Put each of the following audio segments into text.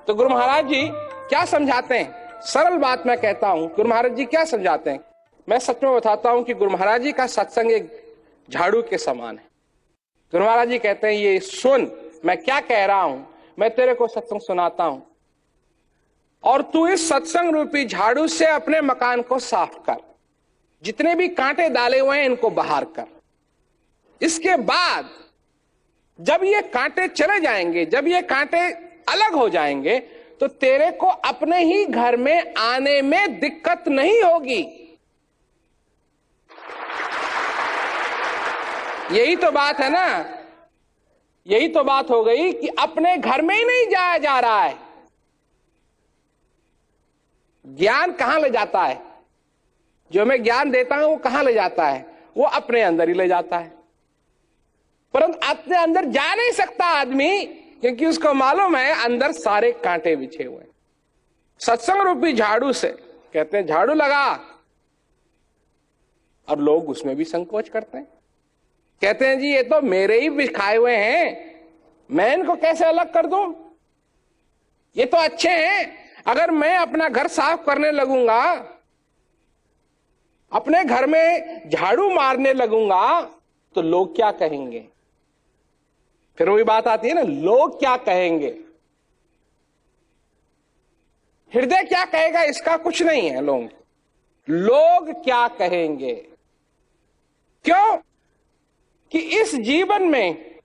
तो गुरु महाराज जी क्या समझाते हैं? सरल बात मैं कहता हूं, गुरु महाराज जी क्या समझाते हैं? मैं सच में बताता हूं कि गुरु महाराज जी का सत्संग एक झाड़ू के समान है। गुरु महाराज जी कहते हैं, ये सुन मैं क्या कह रहा हूं, मैं तेरे को सत्संग सुनाता हूं और तू इस सत्संग रूपी झाड़ू से अपने मकान को साफ कर, जितने भी कांटे डाले हुए हैं इनको बाहर कर। इसके बाद जब ये कांटे चले जाएंगे, जब ये कांटे अलग हो जाएंगे, तो तेरे को अपने ही घर में आने में दिक्कत नहीं होगी। यही तो बात है ना, यही तो बात हो गई कि अपने घर में ही नहीं जाया जा रहा है। ज्ञान कहां ले जाता है? जो मैं ज्ञान देता हूं वो कहां ले जाता है? वो अपने अंदर ही ले जाता है। परंतु अपने अंदर जा नहीं सकता आदमी, क्योंकि उसको मालूम है अंदर सारे कांटे बिछे हुए हैं। सत्संग रूपी झाड़ू से कहते हैं झाड़ू लगा, और लोग उसमें भी संकोच करते हैं। कहते हैं जी ये तो मेरे ही बिछाए हुए हैं, मैं इनको कैसे अलग कर दूं? ये तो अच्छे हैं। अगर मैं अपना घर साफ करने लगूंगा, अपने घर में झाड़ू मारने लगूंगा, तो लोग क्या कहेंगे? फिर वही बात आती है ना, लोग क्या कहेंगे। हृदय क्या कहेगा इसका कुछ नहीं है। लोग क्या कहेंगे? क्यों? कि इस जीवन में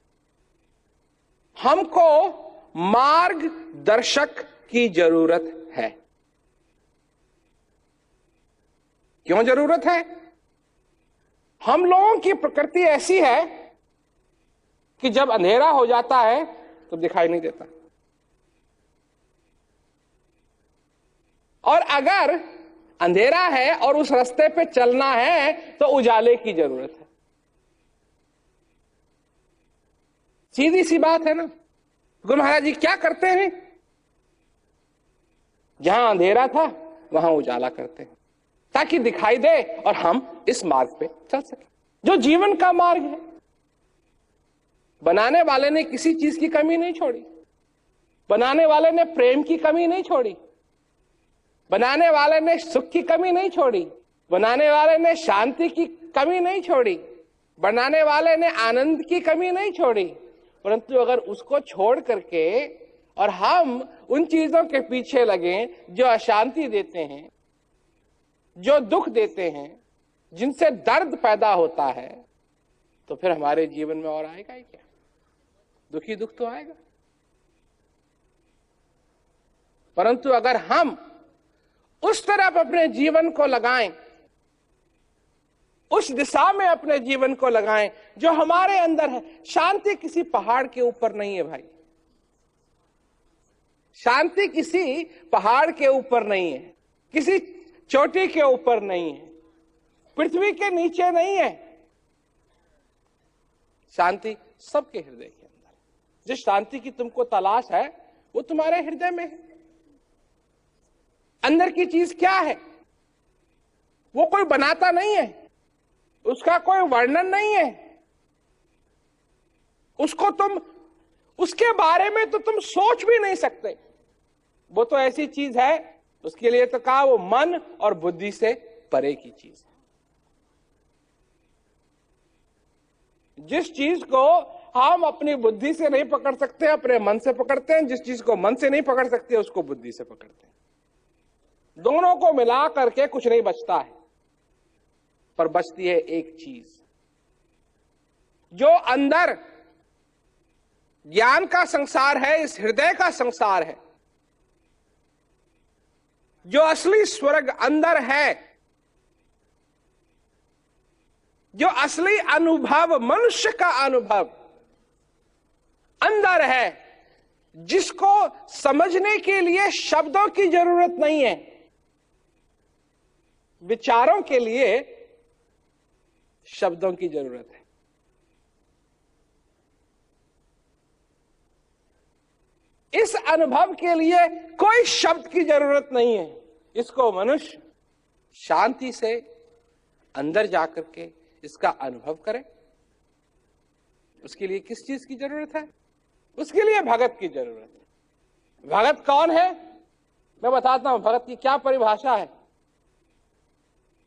हमको मार्गदर्शक की जरूरत है। क्यों जरूरत है? हम लोगों की प्रकृति ऐसी है कि जब अंधेरा हो जाता है तो दिखाई नहीं देता, और अगर अंधेरा है और उस रास्ते पे चलना है तो उजाले की जरूरत है। सीधी सी बात है ना। गुरु महाराज जी क्या करते हैं? जहां अंधेरा था वहां उजाला करते हैं, ताकि दिखाई दे और हम इस मार्ग पे चल सके, जो जीवन का मार्ग है। बनाने वाले ने किसी चीज की कमी नहीं छोड़ी। बनाने वाले ने प्रेम की कमी नहीं छोड़ी। बनाने वाले ने सुख की कमी नहीं छोड़ी। बनाने वाले ने शांति की कमी नहीं छोड़ी। बनाने वाले ने आनंद की कमी नहीं छोड़ी। परंतु अगर उसको छोड़ करके और हम उन चीजों के पीछे लगे जो अशांति देते हैं, जो दुख देते हैं, जिनसे दर्द पैदा होता है, तो फिर हमारे जीवन में और आएगा ही क्या? दुखी दुख तो आएगा। परंतु अगर हम उस तरफ अपने जीवन को लगाएं, उस दिशा में अपने जीवन को लगाएं जो हमारे अंदर है। शांति किसी पहाड़ के ऊपर नहीं है भाई। शांति किसी पहाड़ के ऊपर नहीं है, किसी चोटी के ऊपर नहीं है, पृथ्वी के नीचे नहीं है। शांति सबके हृदय के अंदर। जिस शांति की तुमको तलाश है वो तुम्हारे हृदय में है। अंदर की चीज क्या है? वो कोई बनाता नहीं है, उसका कोई वर्णन नहीं है, उसको तुम, उसके बारे में तो तुम सोच भी नहीं सकते। वो तो ऐसी चीज है, उसके लिए तो कहा वो मन और बुद्धि से परे की चीज है। जिस चीज को हम अपनी बुद्धि से नहीं पकड़ सकते, अपने मन से पकड़ते हैं। जिस चीज को मन से नहीं पकड़ सकते उसको बुद्धि से पकड़ते हैं। दोनों को मिला करके कुछ नहीं बचता है, पर बचती है एक चीज, जो अंदर ज्ञान का संसार है, इस हृदय का संसार है, जो असली स्वर्ग अंदर है, जो असली अनुभव, मनुष्य का अनुभव अंदर है, जिसको समझने के लिए शब्दों की जरूरत नहीं है, विचारों के लिए शब्दों की जरूरत है। इस अनुभव के लिए कोई शब्द की जरूरत नहीं है। इसको मनुष्य शांति से अंदर जाकर के इसका अनुभव करे। उसके लिए किस चीज की जरूरत है? उसके लिए भगत की जरूरत है। भगत कौन है? मैं बताता हूं भगत की क्या परिभाषा है।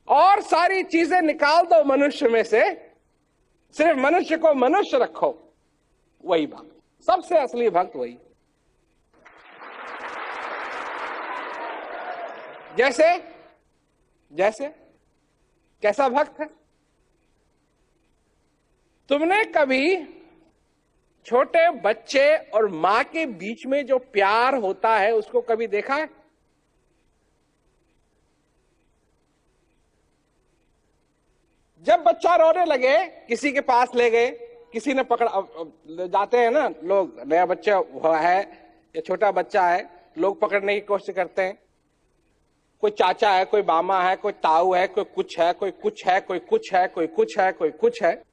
और सारी चीजें निकाल दो मनुष्य में से, सिर्फ मनुष्य को मनुष्य रखो, वही भक्त, सबसे असली भक्त वही। जैसे जैसे कैसा भक्त है? तुमने कभी छोटे बच्चे और मां के बीच में जो प्यार होता है उसको कभी देखा है? जब बच्चा रोने लगे, किसी के पास ले गए, किसी ने पकड़, जाते हैं ना लोग, नया बच्चा है या छोटा बच्चा है, लोग पकड़ने की कोशिश करते हैं। कोई चाचा है, कोई मामा है, कोई ताऊ है, कोई कुछ है, कोई कुछ है, कोई कुछ है, कोई कुछ है, कोई कुछ है,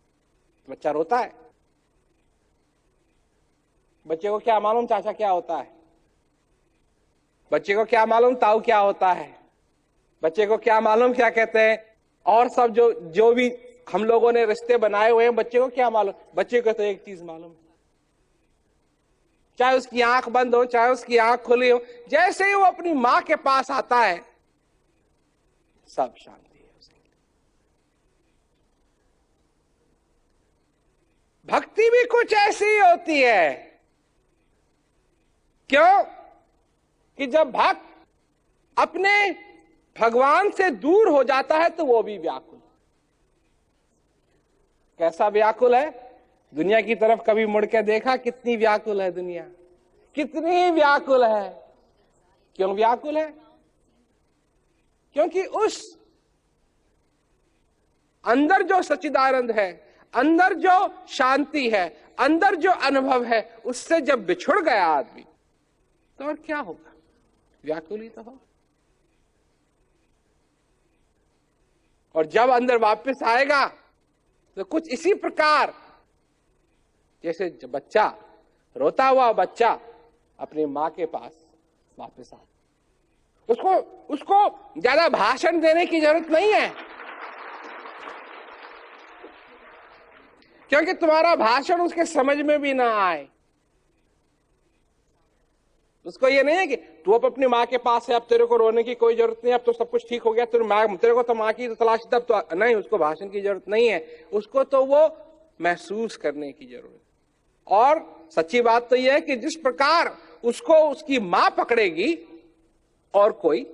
बच्चा रोता है। बच्चे को क्या मालूम चाचा क्या होता है? बच्चे को क्या मालूम ताऊ क्या होता है? बच्चे को क्या मालूम क्या कहते हैं? और सब जो भी हम लोगों ने रिश्ते बनाए हुए हैं, बच्चे को क्या मालूम? बच्चे को तो एक चीज मालूम, चाहे उसकी आंख बंद हो, चाहे उसकी आंख खुली हो, जैसे ही वो अपनी मां के पास आता है, सब शांति है उसके लिए। भक्ति भी कुछ ऐसी ही होती है। क्यों? कि जब भक्त अपने भगवान से दूर हो जाता है तो वो भी व्याकुल। कैसा व्याकुल है? दुनिया की तरफ कभी मुड़ के देखा? कितनी व्याकुल है दुनिया, कितनी व्याकुल है। क्यों व्याकुल है? क्योंकि उस अंदर जो सच्चिदानंद है, अंदर जो शांति है, अंदर जो अनुभव है, उससे जब बिछुड़ गया आदमी तो और क्या होगा? व्याकुल ही तो हो। और जब अंदर वापस आएगा तो कुछ इसी प्रकार, जैसे बच्चा, रोता हुआ बच्चा अपनी मां के पास वापस आ, उसको ज्यादा भाषण देने की जरूरत नहीं है, क्योंकि तुम्हारा भाषण उसके समझ में भी ना आए। उसको ये नहीं है कि तू अब अपनी माँ के पास है, अब तेरे को रोने की कोई जरूरत नहीं, अब तो सब कुछ ठीक हो गया, तेरे को तो माँ की तो तलाश, तब तो नहीं, उसको भाषण की जरूरत नहीं है, उसको तो वो महसूस करने की जरूरत। और सच्ची बात तो यह है कि जिस प्रकार उसको उसकी माँ पकड़ेगी और कोई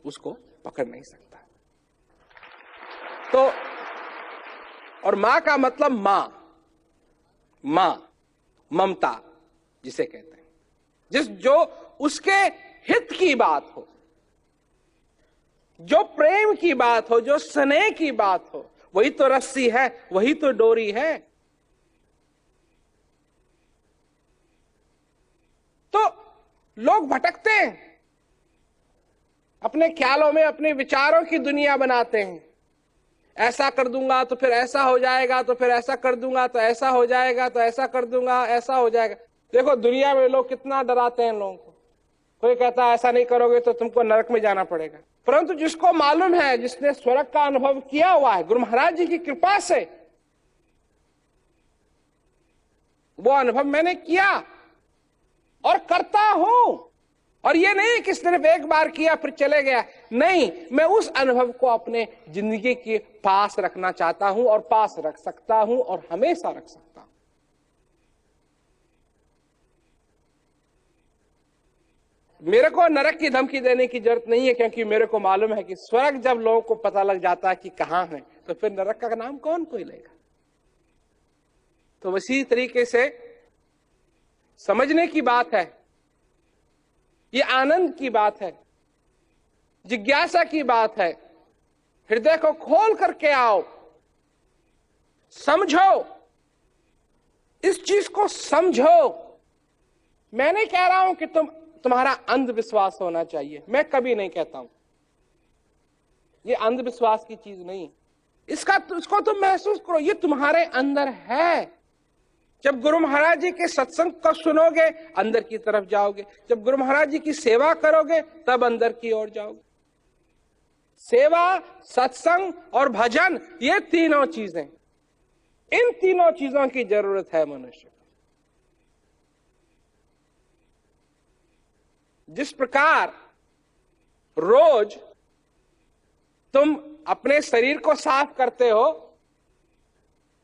उसको पकड़ नहीं सकता। तो और माँ का मतलब माँ, ममता जिसे कहते हैं, जो उसके हित की बात हो, जो प्रेम की बात हो, जो स्नेह की बात हो, वही तो रस्सी है, वही तो डोरी है। तो लोग भटकते हैं, अपने ख्यालों में अपने विचारों की दुनिया बनाते हैं। ऐसा कर दूंगा तो फिर ऐसा हो जाएगा, तो फिर ऐसा कर दूंगा तो ऐसा हो जाएगा, तो ऐसा कर दूंगा ऐसा हो जाएगा। देखो दुनिया में लोग कितना डराते हैं लोगों को। कोई कहता है ऐसा नहीं करोगे तो तुमको नरक में जाना पड़ेगा, परंतु जिसको मालूम है, जिसने स्वर्ग का अनुभव किया हुआ है गुरु महाराज जी की कृपा से, वो अनुभव मैंने किया और करता हूं। और ये नहीं कि सिर्फ एक बार किया फिर चले गया, नहीं, मैं उस अनुभव को अपने जिंदगी के पास रखना चाहता हूं और पास रख सकता हूं और हमेशा रख सकता हूं। मेरे को नरक की धमकी देने की जरूरत नहीं है, क्योंकि मेरे को मालूम है कि स्वर्ग जब लोगों को पता लग जाता है कि कहां है, तो फिर नरक का नाम कौन कोई लेगा। तो इसी तरीके से समझने की बात है, ये आनंद की बात है, जिज्ञासा की बात है। हृदय को खोल करके आओ, समझो, इस चीज को समझो। मैं नहीं कह रहा हूं कि तुम्हारा अंधविश्वास होना चाहिए, मैं कभी नहीं कहता हूं, ये अंधविश्वास की चीज नहीं। इसको तुम महसूस करो, ये तुम्हारे अंदर है। जब गुरु महाराज जी के सत्संग को सुनोगे अंदर की तरफ जाओगे, जब गुरु महाराज जी की सेवा करोगे तब अंदर की ओर जाओगे। सेवा, सत्संग और भजन, ये तीनों चीजें, इन तीनों चीजों की जरूरत है मनुष्य को। जिस प्रकार रोज तुम अपने शरीर को साफ करते हो,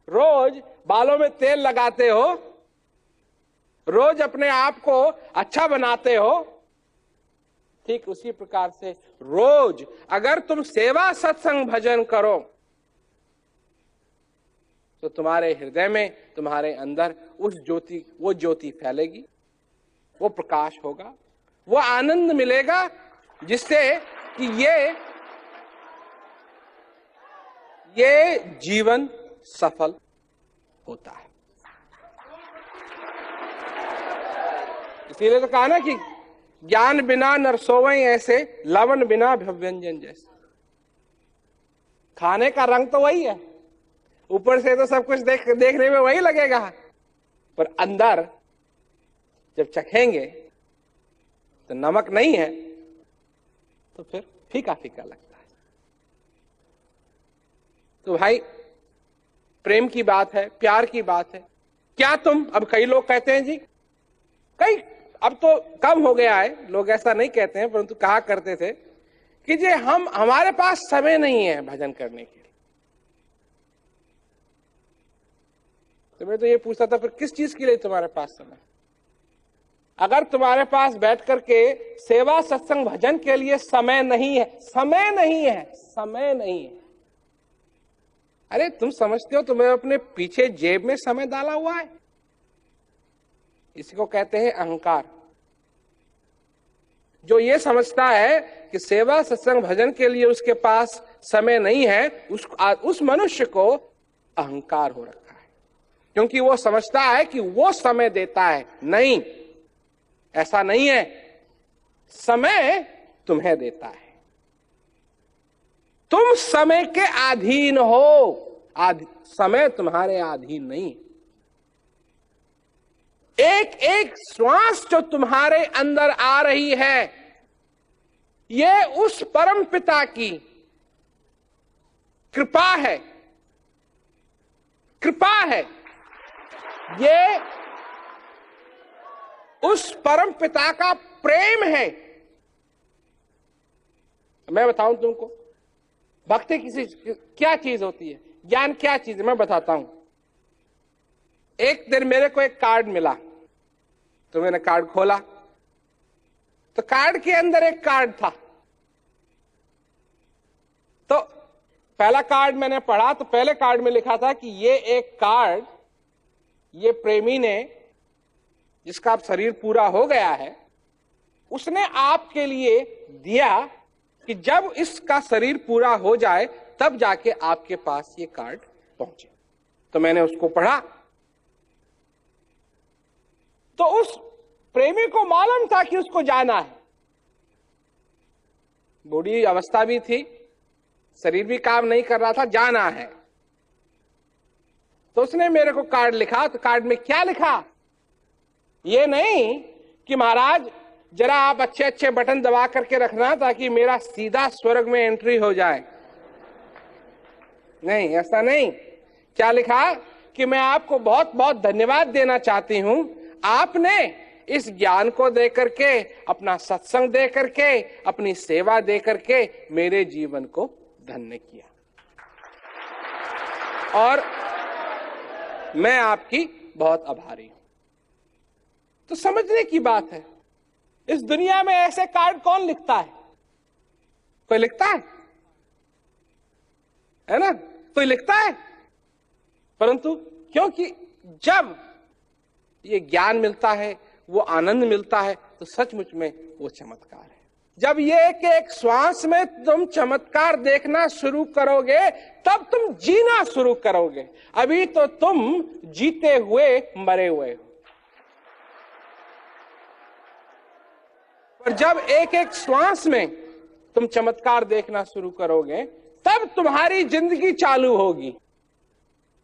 रोज बालों में तेल लगाते हो, रोज अपने आप को अच्छा बनाते हो, ठीक उसी प्रकार से रोज अगर तुम सेवा सत्संग भजन करो तो तुम्हारे हृदय में, तुम्हारे अंदर वो ज्योति फैलेगी, वो प्रकाश होगा, वो आनंद मिलेगा, जिससे कि ये जीवन सफल होता है। इसीलिए तो कहा ना कि ज्ञान बिना नर सोवै ऐसे, लवण बिना व्यंजन जैसे। खाने का रंग तो वही है, ऊपर से तो सब कुछ देखने में वही लगेगा, पर अंदर जब चखेंगे तो नमक नहीं है तो फिर फीका फीका लगता है। तो भाई प्रेम की बात है, प्यार की बात है। क्या तुम, अब कई लोग कहते हैं जी, अब तो कम हो गया है, लोग ऐसा नहीं कहते हैं, परंतु कहा करते थे कि जे हमारे पास समय नहीं है भजन करने के लिए। तो मैं तो ये पूछता था, फिर किस चीज के लिए तुम्हारे पास समय? अगर तुम्हारे पास बैठ करके सेवा सत्संग भजन के लिए समय नहीं है, समय नहीं है, समय नहीं है, अरे तुम समझते हो तुम्हें अपने पीछे जेब में समय डाला हुआ है? इसी को कहते हैं अहंकार। जो ये समझता है कि सेवा सत्संग भजन के लिए उसके पास समय नहीं है, उस मनुष्य को अहंकार हो रखा है, क्योंकि वो समझता है कि वो समय देता है। नहीं, ऐसा नहीं है। समय तुम्हें देता है, तुम समय के अधीन हो, समय तुम्हारे अधीन नहीं। एक एक श्वास जो तुम्हारे अंदर आ रही है, ये उस परम पिता की कृपा है, कृपा है। ये उस परम पिता का प्रेम है। मैं बताऊं तुमको, भक्ति किसी क्या चीज होती है, ज्ञान क्या चीज है, मैं बताता हूं। एक दिन मेरे को एक कार्ड मिला, तो मैंने कार्ड खोला, तो कार्ड के अंदर एक कार्ड था। तो पहला कार्ड मैंने पढ़ा, तो पहले कार्ड में लिखा था कि ये एक कार्ड, ये प्रेमी ने, जिसका अब शरीर पूरा हो गया है, उसने आपके लिए दिया कि जब इसका शरीर पूरा हो जाए तब जाके आपके पास ये कार्ड पहुंचे। तो मैंने उसको पढ़ा, तो उस प्रेमी को मालूम था कि उसको जाना है, बूढ़ी अवस्था भी थी, शरीर भी काम नहीं कर रहा था, जाना है। तो उसने मेरे को कार्ड लिखा। तो कार्ड में क्या लिखा? ये नहीं कि महाराज जरा आप अच्छे अच्छे बटन दबा करके रखना ताकि मेरा सीधा स्वर्ग में एंट्री हो जाए। नहीं, ऐसा नहीं। क्या लिखा कि मैं आपको बहुत बहुत धन्यवाद देना चाहती हूं, आपने इस ज्ञान को दे करके, अपना सत्संग दे करके, अपनी सेवा दे करके मेरे जीवन को धन्य किया, और मैं आपकी बहुत आभारी हूं। तो समझने की बात है, इस दुनिया में ऐसे कार्ड कौन लिखता है? कोई लिखता है ना? कोई लिखता है? परंतु क्योंकि जब ये ज्ञान मिलता है, वो आनंद मिलता है, तो सचमुच में वो चमत्कार है। जब ये एक एक श्वास में तुम चमत्कार देखना शुरू करोगे, तब तुम जीना शुरू करोगे। अभी तो तुम जीते हुए मरे हुए हो, और जब एक एक श्वास में तुम चमत्कार देखना शुरू करोगे, तब तुम्हारी जिंदगी चालू होगी,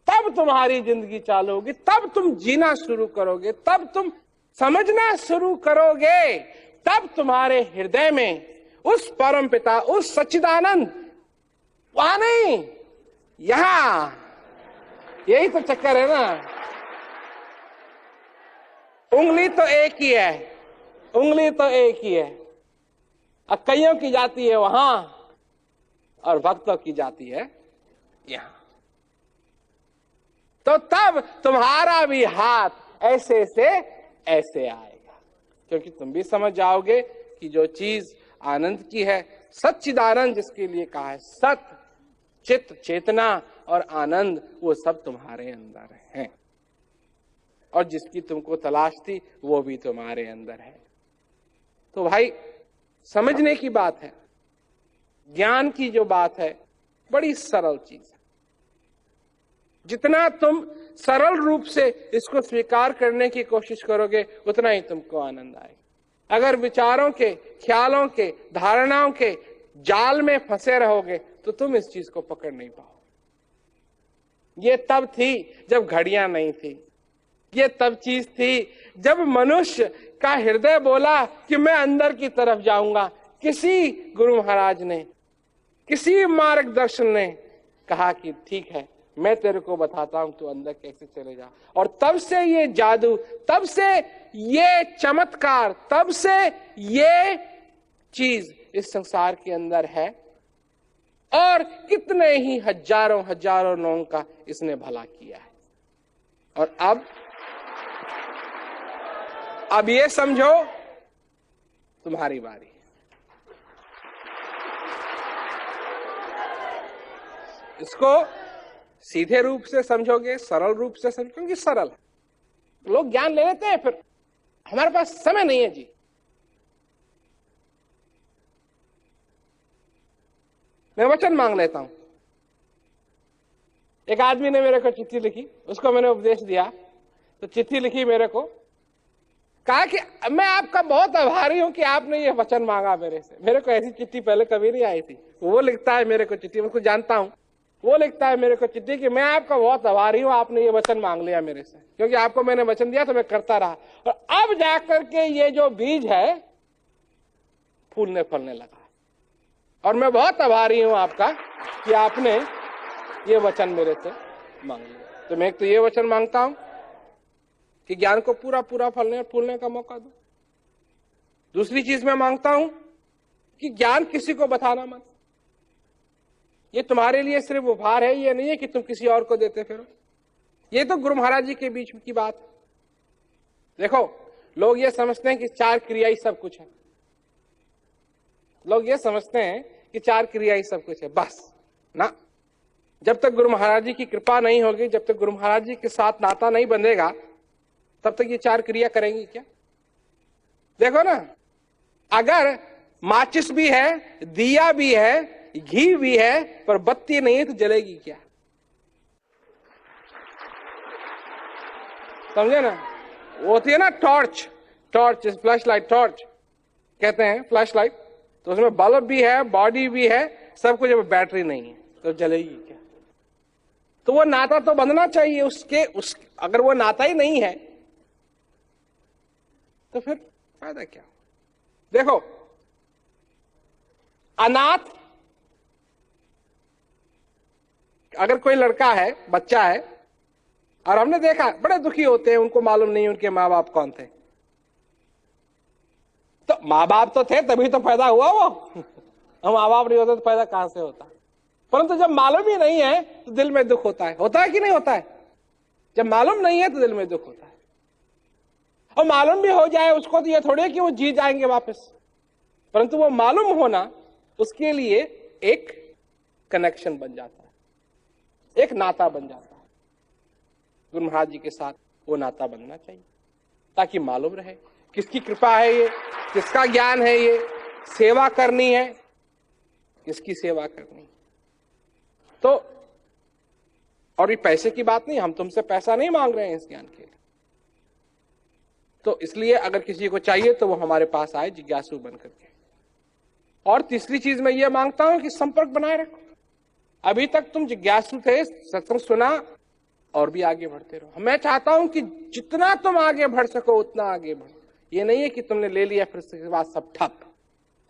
तब तुम्हारी जिंदगी चालू होगी, तब तुम जीना शुरू करोगे, तब तुम समझना शुरू करोगे, तब तुम्हारे हृदय में उस परम पिता, उस सच्चिदानंद, वहां नहीं, यहां, यही तो चक्कर है ना। उंगली तो एक ही है, उंगली तो एक ही है, कईयों की जाती है वहां और भक्तों की जाती है यहां। तो तब तुम्हारा भी हाथ ऐसे से ऐसे आएगा, क्योंकि तुम भी समझ जाओगे कि जो चीज आनंद की है, सच्चिदानंद जिसके लिए कहा है, सत चित्त चेतना और आनंद, वो सब तुम्हारे अंदर है, और जिसकी तुमको तलाश थी वो भी तुम्हारे अंदर है। तो भाई समझने की बात है, ज्ञान की जो बात है बड़ी सरल चीज है। जितना तुम सरल रूप से इसको स्वीकार करने की कोशिश करोगे उतना ही तुमको आनंद आएगा। अगर विचारों के, ख्यालों के, धारणाओं के जाल में फंसे रहोगे तो तुम इस चीज को पकड़ नहीं पाओगे। ये तब थी जब घड़ियां नहीं थी, ये तब चीज थी जब मनुष्य का हृदय बोला कि मैं अंदर की तरफ जाऊंगा। किसी गुरु महाराज ने, किसी मार्गदर्शन ने कहा कि ठीक है, मैं तेरे को बताता हूं तू अंदर कैसे चले जा। और तब से ये जादू, तब से ये चमत्कार, तब से ये चीज इस संसार के अंदर है, और कितने ही हजारों हजारों लोगों का इसने भला किया है। और अब ये समझो तुम्हारी बारी है। इसको सीधे रूप से समझोगे, सरल रूप से समझोगे, क्योंकि सरल है। लोग ज्ञान ले लेते हैं, फिर हमारे पास समय नहीं है जी। मैं वचन मांग लेता हूं। एक आदमी ने मेरे को चिट्ठी लिखी, उसको मैंने उपदेश दिया, तो चिट्ठी लिखी मेरे को, कहा कि मैं आपका बहुत आभारी हूं कि आपने ये वचन मांगा मेरे से। मेरे को ऐसी चिट्ठी पहले कभी नहीं आई थी। वो लिखता है मेरे को चिट्ठी, मैं उसको जानता हूं, वो लिखता है मेरे को चिट्ठी कि मैं आपका बहुत आभारी हूं, आपने ये वचन मांग लिया मेरे से, क्योंकि आपको मैंने वचन दिया तो मैं करता रहा, और अब जाकर के ये जो बीज है फूलने फलने लगा। और मैं बहुत आभारी हूं आपका कि आपने ये वचन मेरे से मांग लिया। तो मैं एक तो ये वचन मांगता हूं कि ज्ञान को पूरा पूरा फलने और फूलने का मौका दो। दूसरी चीज मैं मांगता हूं कि ज्ञान किसी को बताना मत। ये तुम्हारे लिए सिर्फ उपहार है, ये नहीं है कि तुम किसी और को देते फिरो। ये तो गुरु महाराज जी के बीच की बात। देखो, लोग ये समझते हैं कि 4 क्रिया ही सब कुछ है। लोग ये समझते हैं कि 4 क्रिया ही सब कुछ है, बस ना। जब तक गुरु महाराज जी की कृपा नहीं होगी, जब तक गुरु महाराज जी के साथ नाता नहीं बंधेगा, तब तक ये 4 क्रिया करेंगी क्या? देखो ना, अगर माचिस भी है, दिया भी है, घी भी है, पर बत्ती नहीं है तो जलेगी क्या? समझे ना? वो होती है ना टॉर्च, फ्लैश लाइट, टॉर्च कहते हैं, फ्लैश लाइट। तो उसमें बल्ब भी है, बॉडी भी है, सब कुछ, बैटरी नहीं है तो जलेगी क्या? तो वो नाता तो बंधना चाहिए अगर वो नाता ही नहीं है तो फिर फायदा क्या? देखो, अनाथ, अगर कोई लड़का है, बच्चा है, और हमने देखा बड़े दुखी होते हैं, उनको मालूम नहीं उनके माँ बाप कौन थे। तो माँ बाप तो थे तभी तो पैदा हुआ वो। हम माँ बाप नहीं होते तो पैदा कहां से होता? परंतु जब मालूम ही नहीं है तो दिल में दुख होता है कि नहीं होता है? जब मालूम नहीं है तो दिल में दुख होता है। और मालूम भी हो जाए उसको तो ये थोड़े कि वो जी जाएंगे वापस, परंतु वो मालूम होना उसके लिए एक कनेक्शन बन जाता है, एक नाता बन जाता है। गुरु महाराज जी के साथ वो नाता बनना चाहिए ताकि मालूम रहे किसकी कृपा है ये, किसका ज्ञान है ये, सेवा करनी है, किसकी सेवा करनी। तो और ये पैसे की बात नहीं, हम तुमसे पैसा नहीं मांग रहे हैं इस ज्ञान के लिए। तो इसलिए अगर किसी को चाहिए तो वो हमारे पास आए जिज्ञासु बन करके। और तीसरी चीज मैं ये मांगता हूं कि संपर्क बनाए रखो। अभी तक तुम जिज्ञासु थे, सत्संग सुना और भी आगे बढ़ते रहो। मैं चाहता हूं कि जितना तुम आगे बढ़ सको उतना आगे बढ़ो। ये नहीं है कि तुमने ले लिया फिर उसके बाद सब ठप,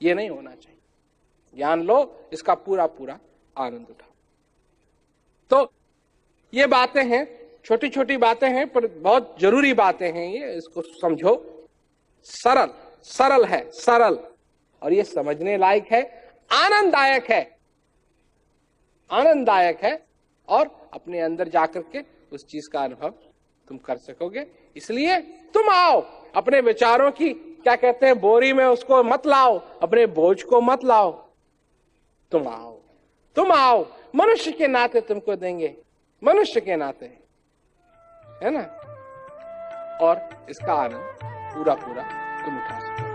ये नहीं होना चाहिए। ज्ञान लो, इसका पूरा पूरा आनंद उठाओ। तो ये बातें हैं, छोटी छोटी बातें हैं पर बहुत जरूरी बातें हैं ये, इसको समझो। सरल सरल है, सरल, और ये समझने लायक है, आनंददायक है, आनंददायक है, और अपने अंदर जाकर के उस चीज का अनुभव तुम कर सकोगे। इसलिए तुम आओ, अपने विचारों की क्या कहते हैं बोरी में उसको मत लाओ, अपने बोझ को मत लाओ, तुम आओ, तुम आओ, मनुष्य के नाते तुमको देंगे, मनुष्य के नाते, है ना, और इसका आनंद पूरा पूरा तुम उठा सको।